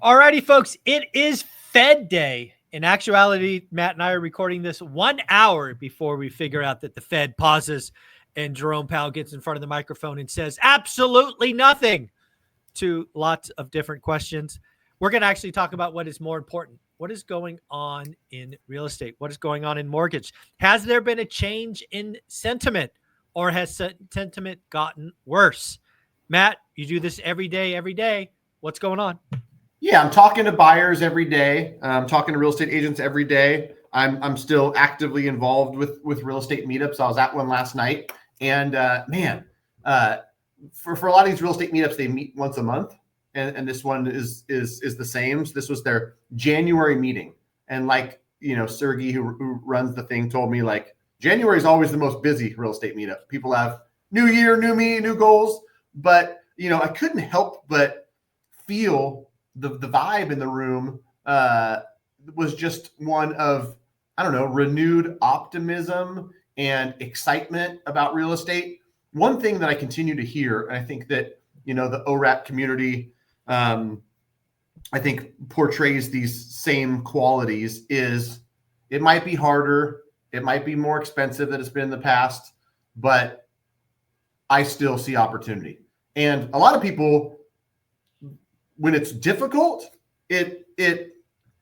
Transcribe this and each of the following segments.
All righty, folks. It is Fed Day. In actuality, Matt and I are recording this 1 hour before we figure out that the Fed pauses and Jerome Powell gets in front of the microphone and says absolutely nothing to lots of different questions. We're going to actually talk about what is more important. What is going on in real estate? What is going on in mortgage? Has there been a change in sentiment, or has sentiment gotten worse? Matt, you do this every day, every day. What's going on? Yeah, I'm talking to buyers every day. I'm talking to real estate agents every day. I'm still actively involved with real estate meetups. I was at one last night, and for a lot of these real estate meetups, they meet once a month, and this one is the same. So this was their January meeting, and like Sergey, who runs the thing, told me like January is always the most busy real estate meetup. People have new year, new me, new goals, but I couldn't help but feel the vibe in the room was just one of, renewed optimism and excitement about real estate. One thing that I continue to hear, and I think that, the ORAT community, I think portrays these same qualities, is it might be harder, it might be more expensive than it's been in the past, but I still see opportunity. And a lot of people, when it's difficult, it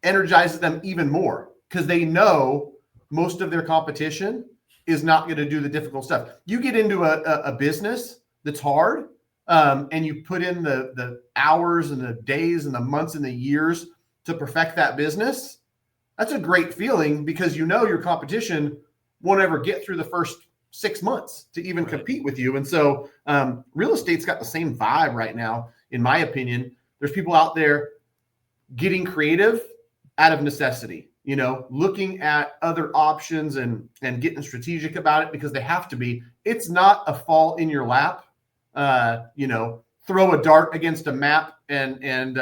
energizes them even more because they know most of their competition is not going to do the difficult stuff. You get into a business that's hard, and you put in the hours and the days and the months and the years to perfect that business. That's a great feeling because your competition won't ever get through the first 6 months to even compete with you. And so real estate's got the same vibe right now, in my opinion. There's people out there getting creative out of necessity, looking at other options and getting strategic about it because they have to be. It's not a fall in your lap, throw a dart against a map and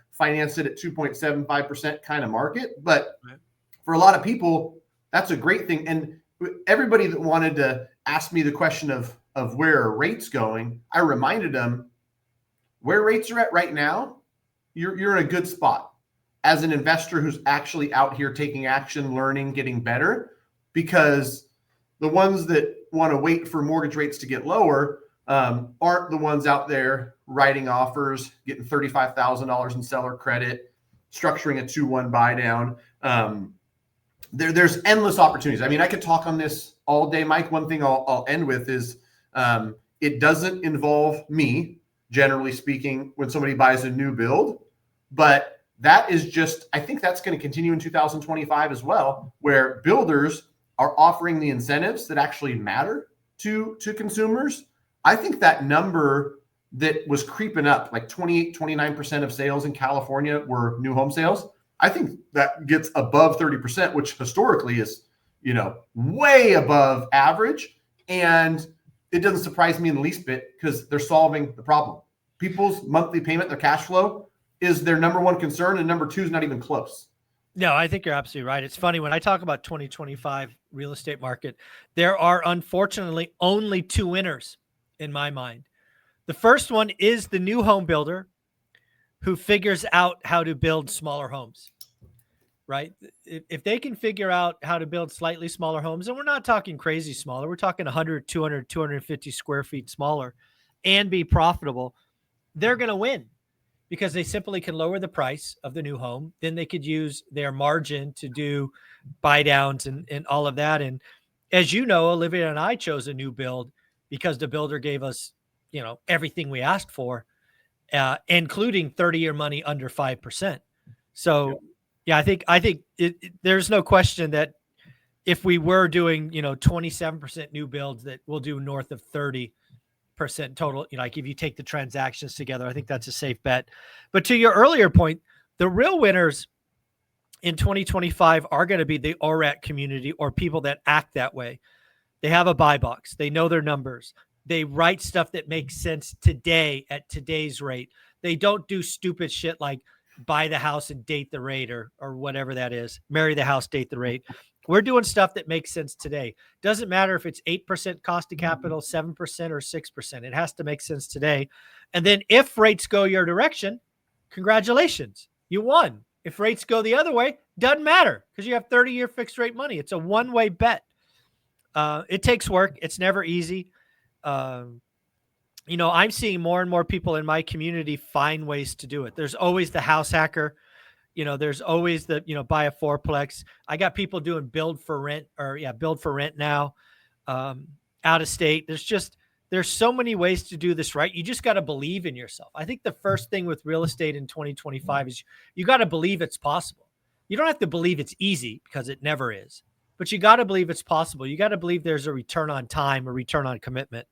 finance it at 2.75% kind of market. But for a lot of people, that's a great thing. And everybody that wanted to ask me the question of where are rates going, I reminded them, where rates are at right now, you're in a good spot as an investor who's actually out here taking action, learning, getting better, because the ones that want to wait for mortgage rates to get lower aren't the ones out there writing offers, getting $35,000 in seller credit, structuring a 2-1 buy down. There's endless opportunities. I mean, I could talk on this all day, Mike. One thing I'll end with is it doesn't involve me, generally speaking, when somebody buys a new build, but that is just, I think that's going to continue in 2025 as well, where builders are offering the incentives that actually matter to consumers. I think that number that was creeping up, like 28, 29% of sales in California were new home sales. I think that gets above 30%, which historically is, way above average. And it doesn't surprise me in the least bit because they're solving the problem. People's monthly payment, their cash flow, is their number one concern, and number two is not even close. No, I think you're absolutely right. It's funny when I talk about 2025 real estate market, there are unfortunately only two winners in my mind. The first one is the new home builder who figures out how to build smaller homes, right? If they can figure out how to build slightly smaller homes, and we're not talking crazy smaller, we're talking 100, 200, 250 square feet smaller and be profitable, they're going to win because they simply can lower the price of the new home. Then they could use their margin to do buy downs and all of that. And as you know, Olivia and I chose a new build because the builder gave us, everything we asked for, including 30-year money under 5%. So yeah, I think there's no question that if we were doing, 27% new builds, that we'll do north of 30% total. Like if you take the transactions together, I think that's a safe bet. But to your earlier point, the real winners in 2025 are going to be the ORAT community, or people that act that way. They have a buy box. They know their numbers. They write stuff that makes sense today at today's rate. They don't do stupid shit like buy the house and date the rate or whatever that is. Marry the house, date the rate. We're doing stuff that makes sense today. Doesn't matter if it's 8% cost of capital, 7% or 6%. It has to make sense today. And then if rates go your direction, congratulations. you won. If rates go the other way, doesn't matter because you have 30-year fixed rate money. It's a one-way bet. It takes work. It's never easy. Um, I'm seeing more and more people in my community find ways to do it. There's always the house hacker. There's always the, buy a fourplex. I got people doing build for rent now, out of state. There's so many ways to do this right. You just got to believe in yourself. I think the first thing with real estate in 2025 is you got to believe it's possible. You don't have to believe it's easy because it never is, but you got to believe it's possible. You got to believe there's a return on time, a return on commitment.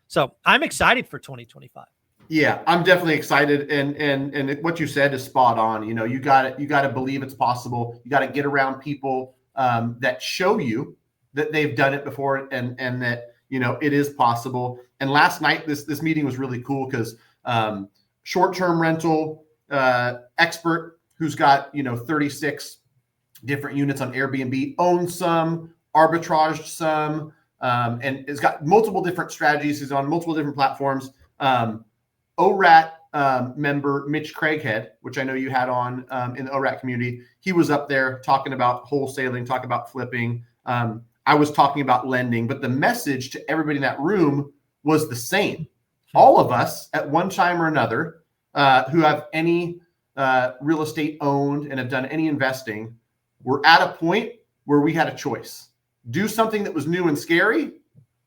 So I'm excited for 2025. Yeah, I'm definitely excited, and what you said is spot on. You got to believe it's possible. You got to get around people that show you that they've done it before, and that it is possible. And last night, this meeting was really cool because short-term rental expert who's got 36 different units on Airbnb, owns some, arbitraged some, and has got multiple different strategies. He's on multiple different platforms. ORAT member Mitch Craighead, which I know you had on in the ORAT community, he was up there talking about wholesaling, talking about flipping. I was talking about lending, but the message to everybody in that room was the same. All of us at one time or another who have any real estate owned and have done any investing, were at a point where we had a choice. Do something that was new and scary,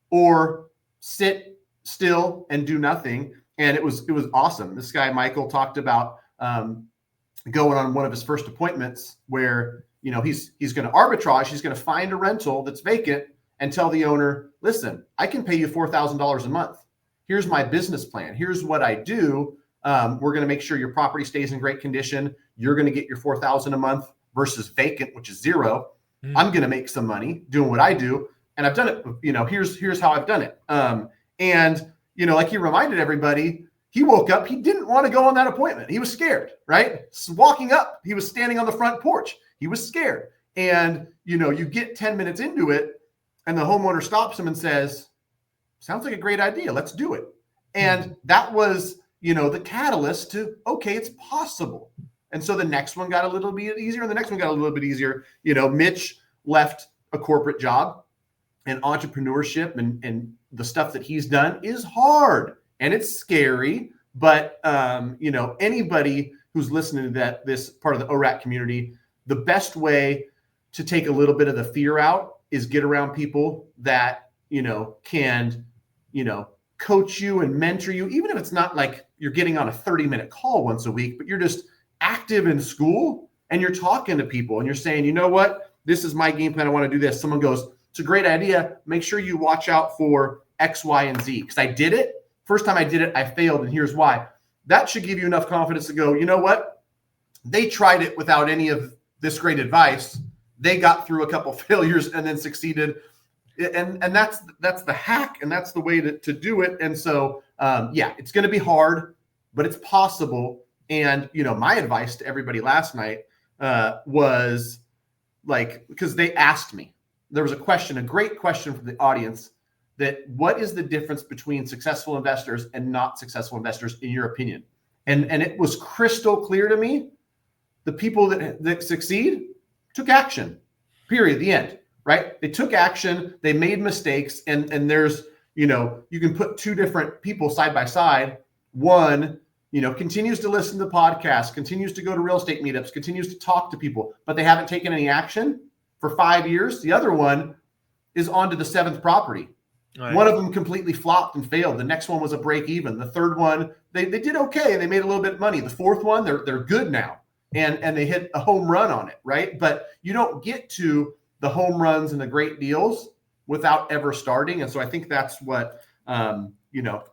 or sit still and do nothing. And it was awesome. This guy, Michael, talked about going on one of his first appointments where, he's going to arbitrage. He's going to find a rental that's vacant and tell the owner, listen, I can pay you $4,000 a month. Here's my business plan. Here's what I do. We're going to make sure your property stays in great condition. You're going to get your $4,000 a month versus vacant, which is zero. I'm going to make some money doing what I do. And I've done it. Here's how I've done it. And like he reminded everybody, he woke up, he didn't want to go on that appointment. He was scared, right? So walking up, he was standing on the front porch. He was scared. And, you get 10 minutes into it and the homeowner stops him and says, sounds like a great idea. Let's do it. And that was, the catalyst to, okay, it's possible. And so the next one got a little bit easier and the next one got a little bit easier. Mitch left a corporate job, and entrepreneurship and the stuff that he's done is hard and it's scary. But, anybody who's listening to this part of the ORAT community, the best way to take a little bit of the fear out is get around people that, can, coach you and mentor you, even if it's not like you're getting on a 30-minute call once a week, but you're just active in school and you're talking to people and you're saying, you know what, this is my game plan. I want to do this. Someone goes, it's a great idea. Make sure you watch out for X, Y, and Z. Because I did it. First time I did it, I failed. And here's why. That should give you enough confidence to go, you know what? They tried it without any of this great advice. They got through a couple failures and then succeeded. And that's the hack. And that's the way to do it. And so, it's going to be hard, but it's possible. And, my advice to everybody last night was like, because they asked me, there was a great question from the audience, that what is the difference between successful investors and not successful investors in your opinion? And it was crystal clear to me. The people that succeed took action, period, the end, right? They took action, they made mistakes. And there's, you can put two different people side by side. One, continues to listen to podcasts, continues to go to real estate meetups, continues to talk to people, but they haven't taken any action for 5 years. The other one is on to the seventh property. Right. One of them completely flopped and failed. The next one was a break even. The third one, they did okay and they made a little bit of money. The fourth one, they're good now and they hit a home run on it, right? But you don't get to the home runs and the great deals without ever starting. And so I think that's what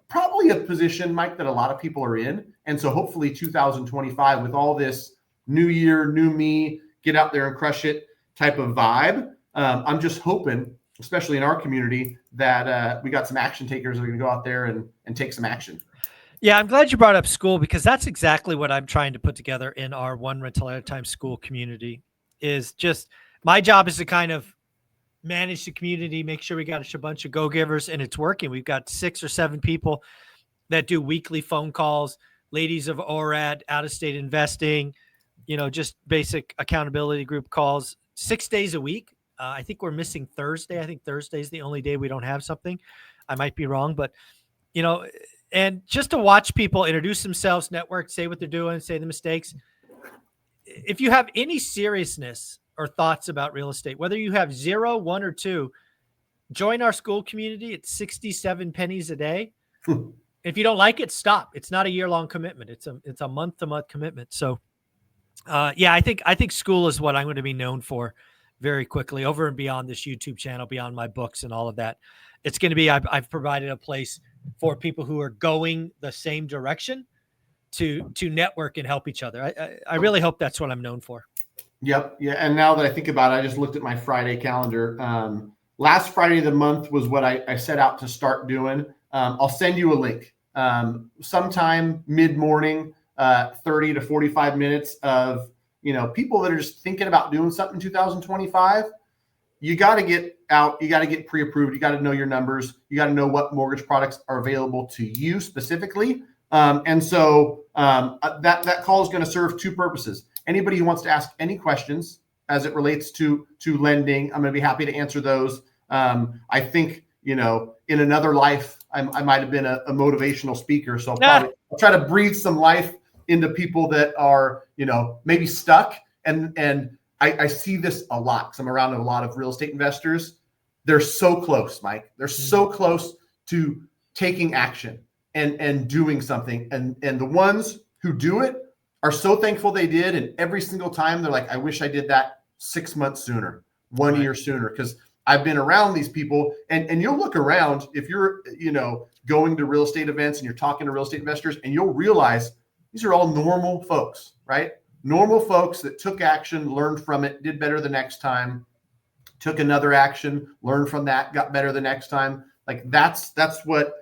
probably a position, Mike, that a lot of people are in. And so hopefully 2025, with all this new year, new me, get out there and crush it type of vibe, I'm just hoping, especially in our community, that we got some action takers that are going to go out there and take some action. Yeah, I'm glad you brought up school, because that's exactly what I'm trying to put together in our One Rental at a Time school community. Is just my job is to kind of manage the community, make sure we got a bunch of go-givers, and it's working. We've got 6 or 7 people that do weekly phone calls, ladies of ORAD, out-of-state investing, just basic accountability group calls 6 days a week. I think we're missing Thursday. I think Thursday is the only day we don't have something. I might be wrong, but and just to watch people introduce themselves, network, say what they're doing, say the mistakes. If you have any seriousness or thoughts about real estate, whether you have 0, 1, or 2, join our school community. It's 67 pennies a day. If you don't like it, stop. It's not a year-long commitment. It's a month-to-month commitment. So, I think school is what I'm going to be known for very quickly, over and beyond this YouTube channel, beyond my books and all of that. It's going to be, I've provided a place for people who are going the same direction to network and help each other. I really hope that's what I'm known for. Yep. Yeah. And now that I think about it, I just looked at my Friday calendar. Last Friday of the month was what I set out to start doing. I'll send you a link. Sometime mid-morning, 30 to 45 minutes of, people that are just thinking about doing something in 2025. You got to get out. You got to get pre-approved. You got to know your numbers. You got to know what mortgage products are available to you specifically. And so that call is going to serve two purposes. Anybody who wants to ask any questions as it relates to lending, I'm going to be happy to answer those. I think, in another life, I might have been a motivational speaker. So I'll try to breathe some life into people that are, maybe stuck. And I see this a lot because I'm around a lot of real estate investors. They're so close, Mike. They're so close to taking action and doing something. And the ones who do it are so thankful they did. And every single time they're like, I wish I did that 6 months sooner, 1 year sooner. Because I've been around these people, and you'll look around if you're, going to real estate events and you're talking to real estate investors, and you'll realize these are all normal folks, right? Normal folks that took action, learned from it, did better the next time, took another action, learned from that, got better the next time. Like that's what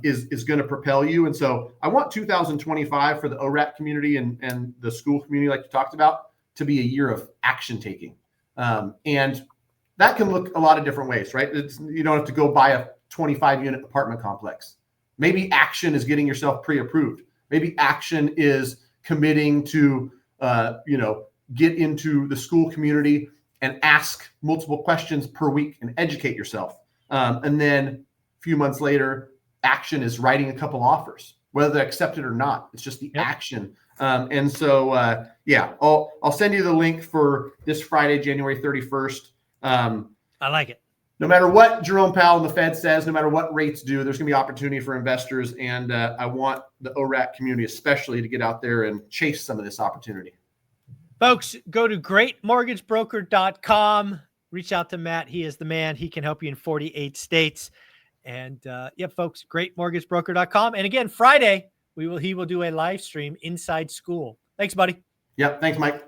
is going to propel you. And so I want 2025 for the ORAT community and the school community, like you talked about, to be a year of action taking. And that can look a lot of different ways, right? You don't have to go buy a 25-unit apartment complex. Maybe action is getting yourself pre-approved. Maybe action is committing to, get into the school community and ask multiple questions per week and educate yourself. And then a few months later, action is writing a couple offers, whether they're accepted or not. It's just the action. And so, I'll send you the link for this Friday, January 31st. I like it. No matter what Jerome Powell and the Fed says, no matter what rates do, there's going to be opportunity for investors. And I want the ORAT community especially to get out there and chase some of this opportunity. Folks, go to greatmortgagebroker.com. Reach out to Matt. He is the man. He can help you in 48 states. And folks, greatmortgagebroker.com. And again, Friday, he will do a live stream inside school. Thanks, buddy. Yep. Thanks, Mike.